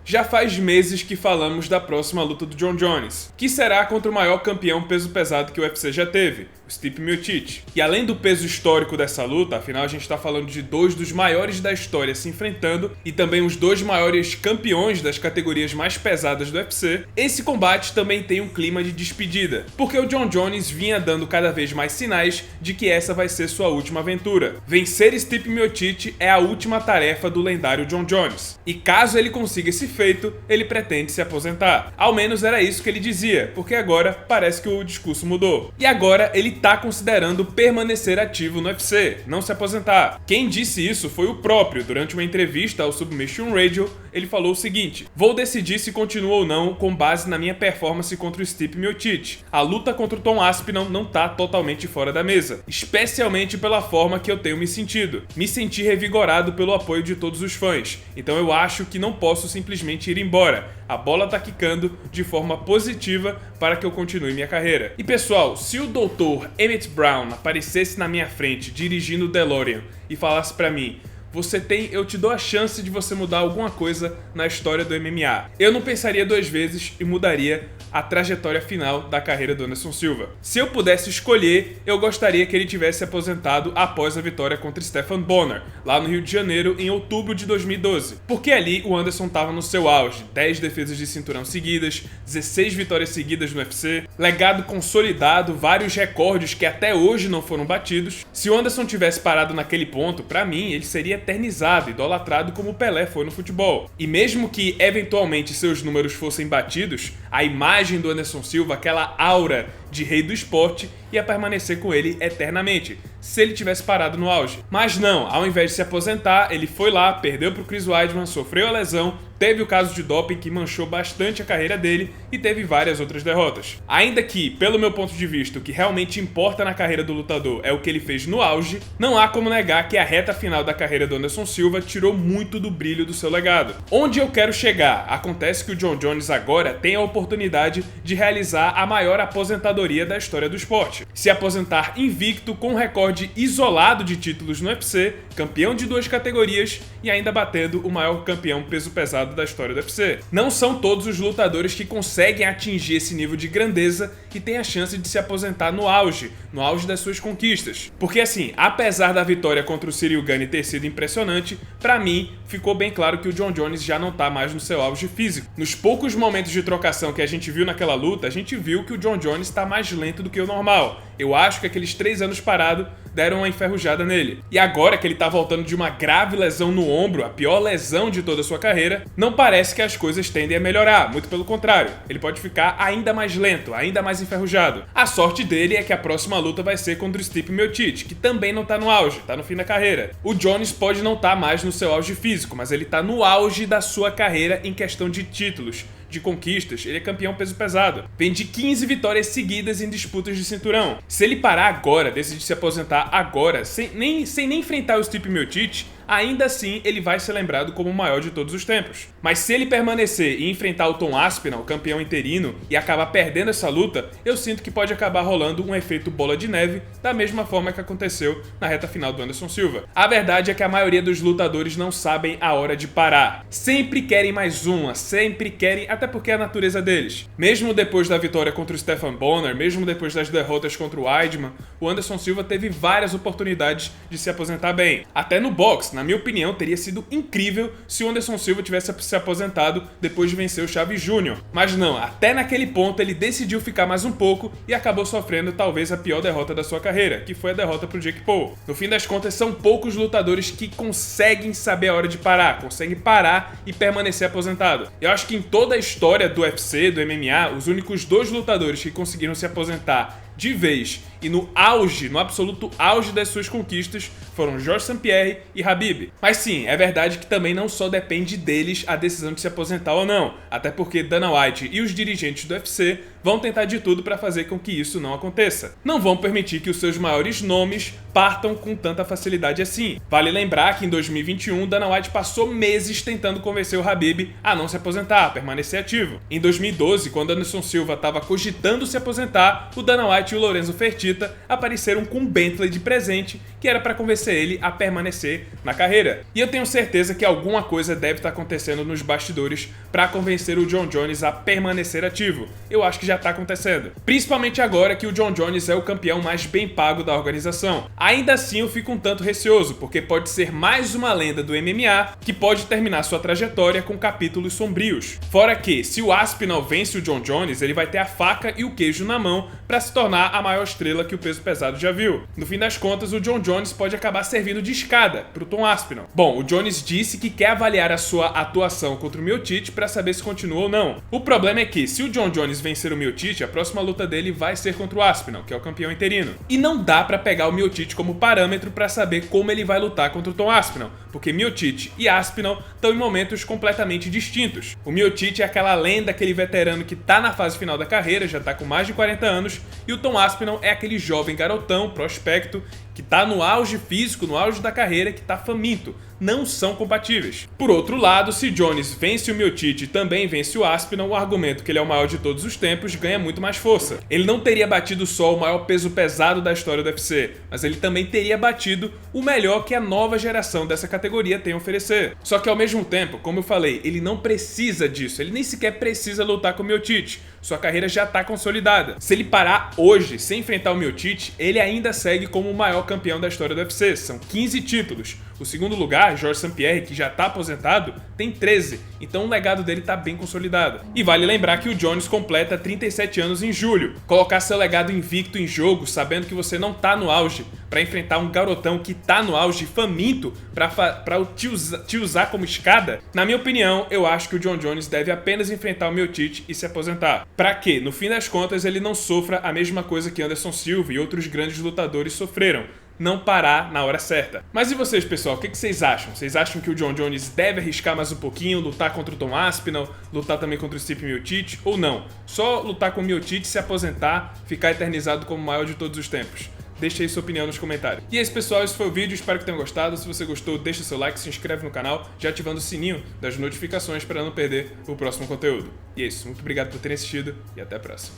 Já faz meses que falamos da próxima luta do Jon Jones, que será contra o maior campeão peso pesado que o UFC já teve, o Stipe Miocic. E além do peso histórico dessa luta, afinal a gente está falando de dois dos maiores da história se enfrentando e também os dois maiores campeões das categorias mais pesadas do UFC, esse combate também tem um clima de despedida, porque o Jon Jones vinha dando cada vez mais sinais de que essa vai ser sua última aventura. Vencer Stipe Miocic é a última tarefa do lendário Jon Jones, e caso ele consiga esse feito, ele pretende se aposentar. Ao menos era isso que ele dizia, porque agora parece que o discurso mudou. E agora ele tá considerando permanecer ativo no UFC, não se aposentar. Quem disse isso foi o próprio. Durante uma entrevista ao Submission Radio, ele falou o seguinte: "Vou decidir se continuo ou não com base na minha performance contra o Stipe Miocic. A luta contra o Tom Aspinall não tá totalmente fora da mesa, especialmente pela forma que eu tenho me sentido. Me senti revigorado pelo apoio de todos os fãs, então eu acho que não posso simplesmente ir embora. A bola tá quicando de forma positiva para que eu continue minha carreira." E pessoal, se o Dr. Emmett Brown aparecesse na minha frente dirigindo o DeLorean e falasse pra mim: eu te dou a chance de você mudar alguma coisa na história do MMA, eu não pensaria duas vezes e mudaria a trajetória final da carreira do Anderson Silva. Se eu pudesse escolher, eu gostaria que ele tivesse aposentado após a vitória contra Stephan Bonnar, lá no Rio de Janeiro, em outubro de 2012. Porque ali o Anderson estava no seu auge, 10 defesas de cinturão seguidas, 16 vitórias seguidas no UFC, legado consolidado, vários recordes que até hoje não foram batidos. Se o Anderson tivesse parado naquele ponto, pra mim, ele seria eternizado, idolatrado como o Pelé foi no futebol. E mesmo que eventualmente seus números fossem batidos, a imagem do Anderson Silva, aquela aura de rei do esporte, ia permanecer com ele eternamente, se ele tivesse parado no auge. Mas não, ao invés de se aposentar, ele foi lá, perdeu pro Chris Weidman, sofreu a lesão, teve o caso de doping que manchou bastante a carreira dele e teve várias outras derrotas. Ainda que, pelo meu ponto de vista, o que realmente importa na carreira do lutador é o que ele fez no auge, não há como negar que a reta final da carreira do Anderson Silva tirou muito do brilho do seu legado. Onde eu quero chegar? Acontece que o Jon Jones agora tem a oportunidade de realizar a maior aposentadoria da história do esporte. Se aposentar invicto com um recorde isolado de títulos no UFC, campeão de 2 categorias e ainda batendo o maior campeão peso pesado da história do UFC. Não são todos os lutadores que conseguem atingir esse nível de grandeza e têm a chance de se aposentar no auge das suas conquistas. Porque assim, apesar da vitória contra o Ciryl Gane ter sido impressionante, pra mim ficou bem claro que o Jon Jones já não tá mais no seu auge físico. Nos poucos momentos de trocação que a gente viu naquela luta, a gente viu que o Jon Jones tá mais lento do que o normal. Eu acho que aqueles 3 anos parado deram uma enferrujada nele. E agora que ele tá voltando de uma grave lesão no ombro, a pior lesão de toda a sua carreira, não parece que as coisas tendem a melhorar, muito pelo contrário. Ele pode ficar ainda mais lento, ainda mais enferrujado. A sorte dele é que a próxima luta vai ser contra o Stipe Miocic, que também não tá no auge, tá no fim da carreira. O Jones pode não tá mais no seu auge físico, mas ele tá no auge da sua carreira em questão de títulos, de conquistas. Ele é campeão peso pesado. Vem de 15 vitórias seguidas em disputas de cinturão. Se ele parar agora, decidir se aposentar agora, sem nem enfrentar o Stipe Miocic, ainda assim ele vai ser lembrado como o maior de todos os tempos. Mas se ele permanecer e enfrentar o Tom Aspinall, campeão interino, e acabar perdendo essa luta, eu sinto que pode acabar rolando um efeito bola de neve, da mesma forma que aconteceu na reta final do Anderson Silva. A verdade é que a maioria dos lutadores não sabem a hora de parar. Sempre querem mais uma, sempre querem, até porque é a natureza deles. Mesmo depois da vitória contra o Stephan Bonnar, mesmo depois das derrotas contra o Weidman, o Anderson Silva teve várias oportunidades de se aposentar bem. Até no boxe, na minha opinião, teria sido incrível se o Anderson Silva tivesse se aposentado depois de vencer o Chaves Júnior. Mas não, até naquele ponto ele decidiu ficar mais um pouco e acabou sofrendo talvez a pior derrota da sua carreira, que foi a derrota pro Jake Paul. No fim das contas, são poucos lutadores que conseguem saber a hora de parar, conseguem parar e permanecer aposentado. Eu acho que em toda a história do UFC, do MMA, os únicos 2 lutadores que conseguiram se aposentar de vez e no auge, no absoluto auge das suas conquistas, foram Georges St-Pierre e Khabib. Mas sim, é verdade que também não só depende deles a decisão de se aposentar ou não, até porque Dana White e os dirigentes do UFC vão tentar de tudo para fazer com que isso não aconteça. Não vão permitir que os seus maiores nomes partam com tanta facilidade assim. Vale lembrar que em 2021, Dana White passou meses tentando convencer o Khabib a não se aposentar, a permanecer ativo. Em 2012, quando Anderson Silva estava cogitando se aposentar, o Dana White e o Lorenzo Fertitta apareceram com um Bentley de presente que era para convencer ele a permanecer na carreira. E eu tenho certeza que alguma coisa deve estar acontecendo nos bastidores para convencer o Jon Jones a permanecer ativo. Eu acho que já está acontecendo. Principalmente agora que o Jon Jones é o campeão mais bem pago da organização. Ainda assim eu fico um tanto receoso, porque pode ser mais uma lenda do MMA que pode terminar sua trajetória com capítulos sombrios. Fora que, se o Aspinall vence o Jon Jones, ele vai ter a faca e o queijo na mão para se tornar a maior estrela que o peso pesado já viu. No fim das contas, o Jon Jones pode acabar servindo de escada para o Tom Aspinall. Bom, o Jones disse que quer avaliar a sua atuação contra o Miocic para saber se continua ou não. O problema é que, se o Jon Jones vencer o Miocic, a próxima luta dele vai ser contra o Aspinall, que é o campeão interino. E não dá para pegar o Miocic como parâmetro para saber como ele vai lutar contra o Tom Aspinall, porque Miocic e Aspinall estão em momentos completamente distintos. O Miocic é aquela lenda, aquele veterano que tá na fase final da carreira, já tá com mais de 40 anos, e o Tom Aspinall é aquele jovem garotão, prospecto, que tá no auge físico, no auge da carreira, que tá faminto. Não são compatíveis. Por outro lado, se Jones vence o Miocic e também vence o Aspinall, o argumento que ele é o maior de todos os tempos ganha muito mais força. Ele não teria batido só o maior peso pesado da história do UFC, mas ele também teria batido o melhor que a nova geração dessa categoria tem a oferecer. Só que ao mesmo tempo, como eu falei, ele não precisa disso, ele nem sequer precisa lutar com o Miocic. Sua carreira já está consolidada. Se ele parar hoje sem enfrentar o Miocic, ele ainda segue como o maior campeão da história do UFC. São 15 títulos. O segundo lugar, Georges St-Pierre, que já está aposentado, tem 13. Então o legado dele está bem consolidado. E vale lembrar que o Jones completa 37 anos em julho. Colocar seu legado invicto em jogo, sabendo que você não está no auge, para enfrentar um garotão que tá no auge faminto para te usar como escada, na minha opinião, eu acho que o Jon Jones deve apenas enfrentar o Miocic e se aposentar. Para que, no fim das contas, ele não sofra a mesma coisa que Anderson Silva e outros grandes lutadores sofreram. Não parar na hora certa. Mas e vocês, pessoal? O que vocês acham? Vocês acham que o Jon Jones deve arriscar mais um pouquinho, lutar contra o Tom Aspinall, lutar também contra o Stipe Miocic, ou não? Só lutar com o Miocic, se aposentar, ficar eternizado como o maior de todos os tempos? Deixa aí sua opinião nos comentários. E é isso, pessoal, esse foi o vídeo, espero que tenham gostado. Se você gostou, deixa seu like, se inscreve no canal, já ativando o sininho das notificações para não perder o próximo conteúdo. E é isso, muito obrigado por terem assistido e até a próxima.